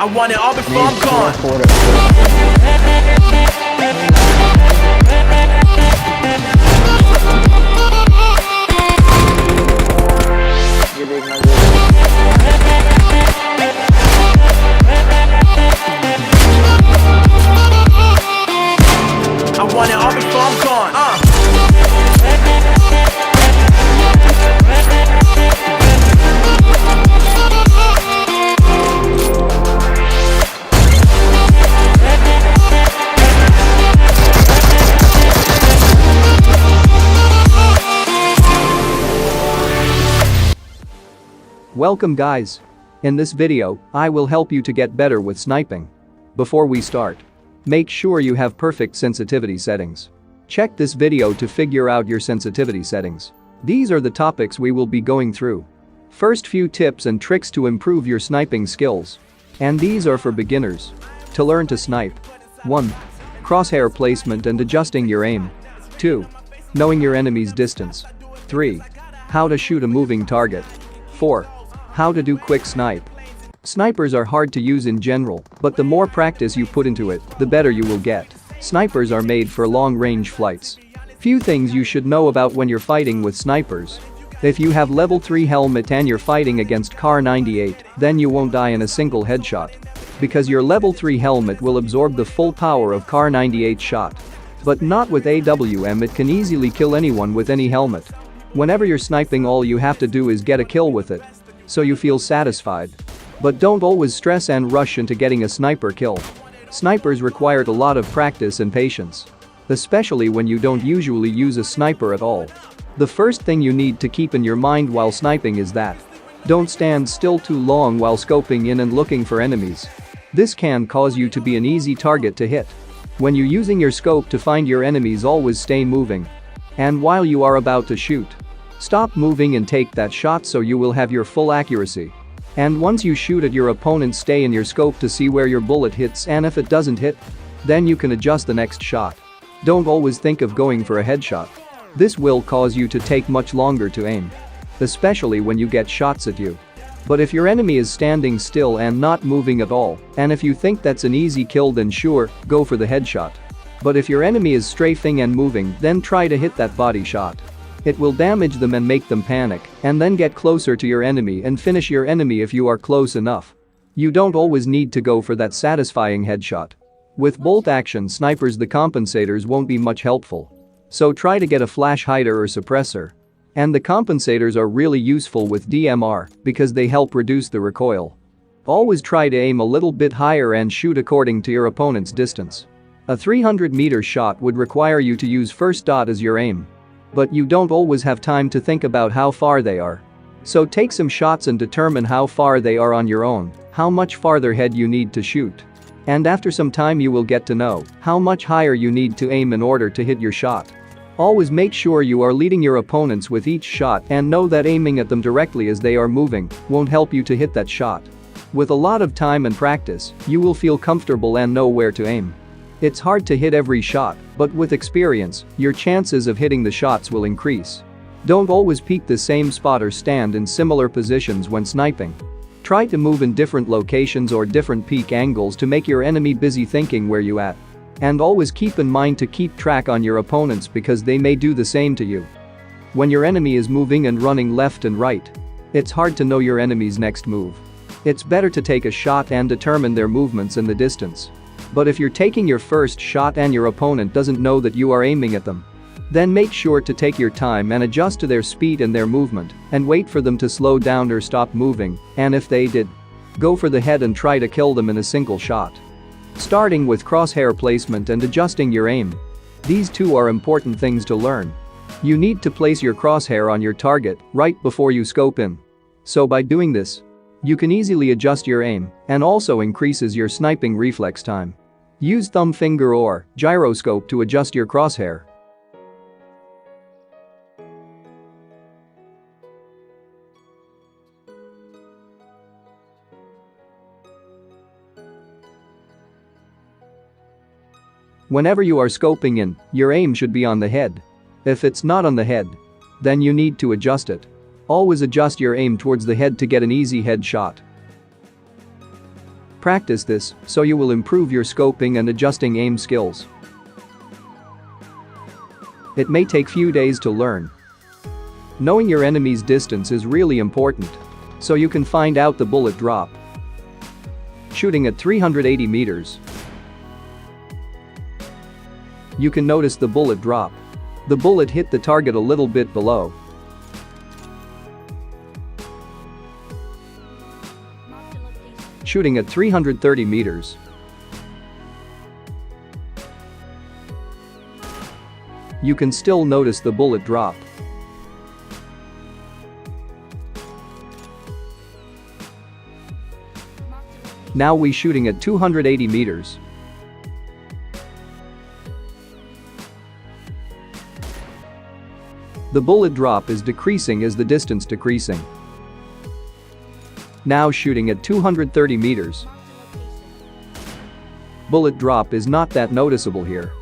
I want it all before I'm gone. I want it all before I'm gone. Welcome guys. In this video, I will help you to get better with sniping. Before we start, make sure you have perfect sensitivity settings. Check this video to figure out your sensitivity settings. These are the topics we will be going through. First, few tips and tricks to improve your sniping skills. And these are for beginners. To learn to snipe. 1. Crosshair placement and adjusting your aim. 2. Knowing your enemy's distance. 3. How to shoot a moving target. 4. How to do quick snipe. Snipers are hard to use in general, but the more practice you put into it, the better you will get. Snipers are made for long-range flights. Few things you should know about when you're fighting with snipers. If you have level 3 helmet and you're fighting against Kar 98, then you won't die in a single headshot. Because your level 3 helmet will absorb the full power of Kar 98 shot. But not with AWM, it can easily kill anyone with any helmet. Whenever you're sniping, all you have to do is get a kill with it. So you feel satisfied. But don't always stress and rush into getting a sniper kill. Snipers require a lot of practice and patience. Especially when you don't usually use a sniper at all. The first thing you need to keep in your mind while sniping is that don't stand still too long while scoping in and looking for enemies. This can cause you to be an easy target to hit. When you're using your scope to find your enemies, always stay moving. And while you are about to shoot, stop moving and take that shot so you will have your full accuracy. And once you shoot at your opponent, stay in your scope to see where your bullet hits, and if it doesn't hit, then you can adjust the next shot. Don't always think of going for a headshot. This will cause you to take much longer to aim. Especially when you get shots at you. But if your enemy is standing still and not moving at all, and if you think that's an easy kill, then sure, go for the headshot. But if your enemy is strafing and moving, then try to hit that body shot. It will damage them and make them panic, and then get closer to your enemy and finish your enemy if you are close enough. You don't always need to go for that satisfying headshot. With bolt action snipers, the compensators won't be much helpful. So try to get a flash hider or suppressor. And the compensators are really useful with DMR because they help reduce the recoil. Always try to aim a little bit higher and shoot according to your opponent's distance. A 300-meter shot would require you to use first dot as your aim. But you don't always have time to think about how far they are. So take some shots and determine how far they are on your own, how much farther ahead you need to shoot. And after some time you will get to know how much higher you need to aim in order to hit your shot. Always make sure you are leading your opponents with each shot, and know that aiming at them directly as they are moving won't help you to hit that shot. With a lot of time and practice, you will feel comfortable and know where to aim. It's hard to hit every shot, but with experience, your chances of hitting the shots will increase. Don't always peek the same spot or stand in similar positions when sniping. Try to move in different locations or different peek angles to make your enemy busy thinking where you at. And always keep in mind to keep track on your opponents because they may do the same to you. When your enemy is moving and running left and right, it's hard to know your enemy's next move. It's better to take a shot and determine their movements in the distance. But if you're taking your first shot and your opponent doesn't know that you are aiming at them, then make sure to take your time and adjust to their speed and their movement, and wait for them to slow down or stop moving, and if they did, go for the head and try to kill them in a single shot. Starting with crosshair placement and adjusting your aim. These two are important things to learn. You need to place your crosshair on your target right before you scope in. So by doing this, you can easily adjust your aim and also increases your sniping reflex time. Use thumb finger or gyroscope to adjust your crosshair. Whenever you are scoping in, your aim should be on the head. If it's not on the head, then you need to adjust it. Always adjust your aim towards the head to get an easy head shot. Practice this so you will improve your scoping and adjusting aim skills. It may take few days to learn. Knowing your enemy's distance is really important, so you can find out the bullet drop. Shooting at 380 meters. You can notice the bullet drop. The bullet hit the target a little bit below. Shooting at 330 meters. You can still notice the bullet drop. Now we shooting at 280 meters. The bullet drop is decreasing as the distance decreasing. Now shooting at 230 meters. Bullet drop is not that noticeable here.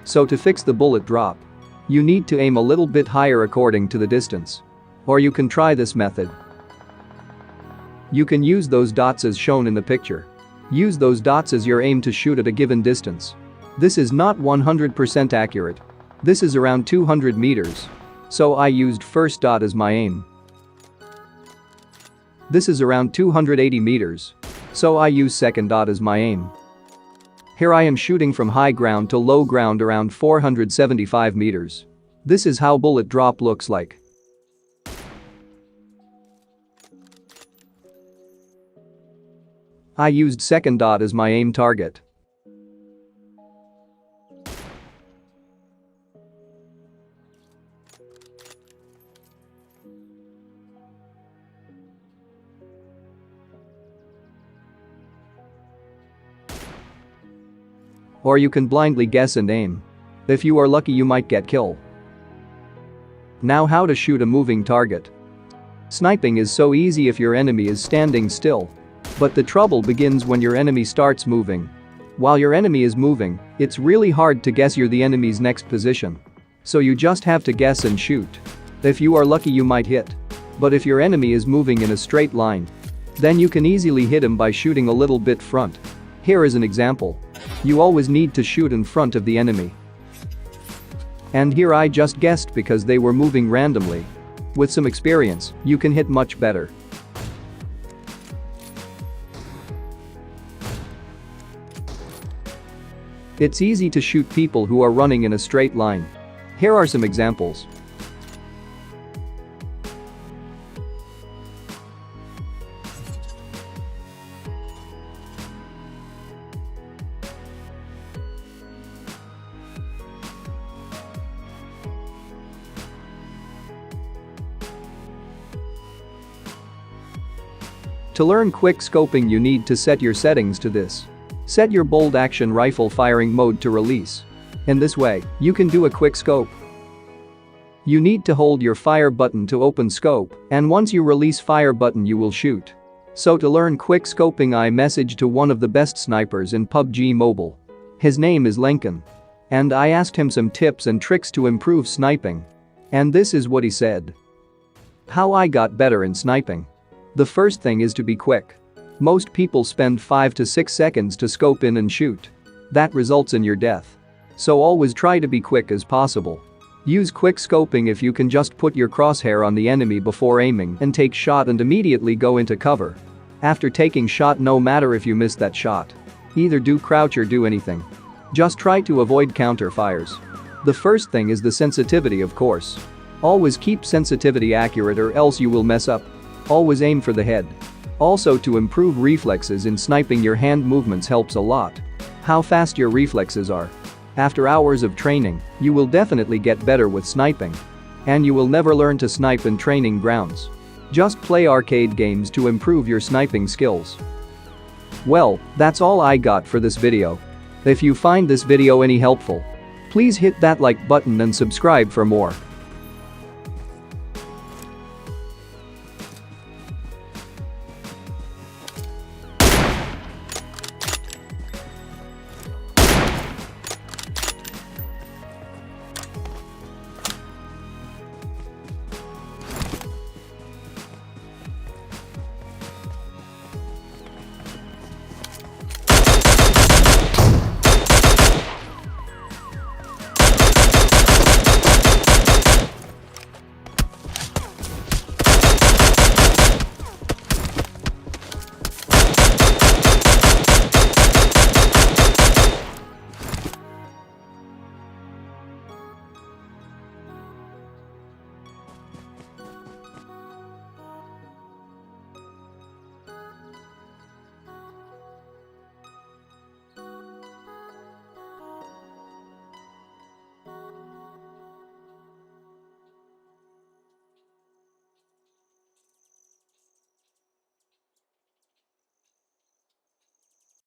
So to fix the bullet drop, you need to aim a little bit higher according to the distance. Or you can try this method. You can use those dots as shown in the picture. Use those dots as your aim to shoot at a given distance. This is not 100% accurate. This is around 200 meters. So I used first dot as my aim. This is around 280 meters. So I use second dot as my aim. Here I am shooting from high ground to low ground around 475 meters. This is how bullet drop looks like. I used second dot as my aim target. Or you can blindly guess and aim. If you are lucky you might get kill. Now how to shoot a moving target. Sniping is so easy if your enemy is standing still. But the trouble begins when your enemy starts moving. While your enemy is moving, it's really hard to guess the enemy's next position. So you just have to guess and shoot. If you are lucky you might hit. But if your enemy is moving in a straight line, then you can easily hit him by shooting a little bit front. Here is an example. You always need to shoot in front of the enemy. And here I just guessed because they were moving randomly. With some experience, you can hit much better. It's easy to shoot people who are running in a straight line. Here are some examples. To learn quick scoping you need to set your settings to this. Set your bolt action rifle firing mode to release. In this way, you can do a quick scope. You need to hold your fire button to open scope, and once you release fire button you will shoot. So to learn quick scoping I messaged to one of the best snipers in PUBG Mobile. His name is Lincoln. And I asked him some tips and tricks to improve sniping. And this is what he said. How I got better in sniping. The first thing is to be quick. Most people spend 5 to 6 seconds to scope in and shoot. That results in your death. So always try to be quick as possible. Use quick scoping if you can just put your crosshair on the enemy before aiming and take shot and immediately go into cover. After taking shot no matter if you miss that shot. Either do crouch or do anything. Just try to avoid counter fires. The first thing is the sensitivity of course. Always keep sensitivity accurate or else you will mess up. Always aim for the head. Also to improve reflexes in sniping your hand movements helps a lot. How fast your reflexes are. After hours of training, you will definitely get better with sniping. And you will never learn to snipe in training grounds. Just play arcade games to improve your sniping skills. Well, that's all I got for this video. If you find this video any helpful, please hit that like button and subscribe for more.